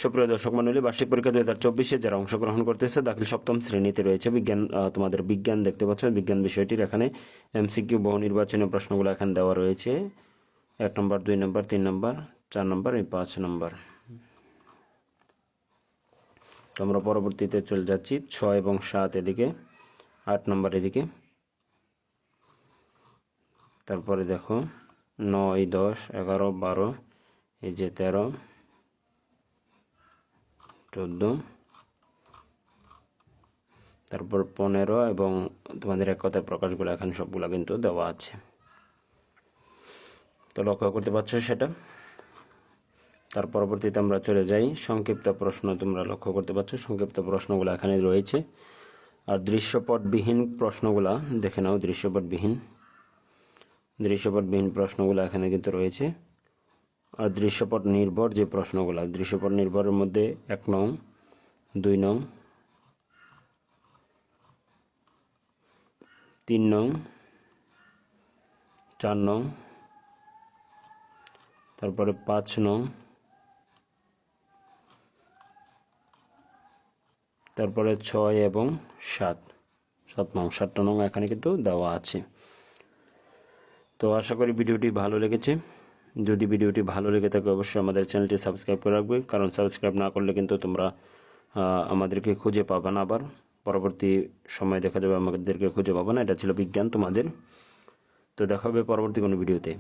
সুপ্রিয় দর্শক মণ্ডলী, বার্ষিক পরীক্ষা 2024-এ যারা অংশগ্রহণ করতেছে দাখিল সপ্তম শ্রেণীতে রয়েছে বিজ্ঞান, তোমাদের বিজ্ঞান দেখতে পাচ্ছ। বিজ্ঞান বিষয়টির এখানে এমসিকিউ বহু নির্বাচনী প্রশ্নগুলো এখানে দেওয়া রয়েছে। 1 নম্বর, 2 নম্বর, 3 নম্বর, 4 নম্বর, 5 নম্বর। তো আমরা পরবর্তীতে চলে যাচ্ছি 6 এবং 7 এদিকে, 8 নম্বর এদিকে। তারপরে দেখো 9, 10, 11, 12, এই যে 13, 14, তারপর 15 এবং তোমাদের এক কথায় প্রকাশগুলো এখানে সবগুলো কিন্তু দেওয়া আছে। তো লক্ষ্য করতে পারছো সেটা। তার পরবর্তীতে আমরা চলে যাই সংক্ষিপ্ত প্রশ্ন। তোমরা লক্ষ্য করতে পারছো সংক্ষিপ্ত প্রশ্নগুলো এখানে রয়েছে। আর দৃশ্যপটবিহীন প্রশ্নগুলা দেখে নাও। দৃশ্যপটবিহীন প্রশ্নগুলো এখানে কিন্তু রয়েছে। আর দৃশ্যপট নির্ভর যে প্রশ্নগুলো, দৃশ্যপট নির্ভরের মধ্যে 1 নং, 2 নং, 3 নং, 4 নং, তারপরে 5 নং, তারপরে 6 এবং 7 নং, 7টা নং এখানে কিন্তু দেওয়া আছে। তো আশা করি ভিডিওটি ভালো লেগেছে। যদি ভিডিওটি ভালো লেগে থাকে অবশ্যই আমাদের চ্যানেলটি সাবস্ক্রাইব করে রাখবে, কারণ সাবস্ক্রাইব না করলে কিন্তু তোমরা আমাদেরকে খুঁজে পাবে না। আবার পরবর্তী সময় দেখা যাবে আমাদেরকে খুঁজে পাবে না। এটা ছিল বিজ্ঞান তোমাদের। তো দেখা হবে পরবর্তী কোনো ভিডিওতে।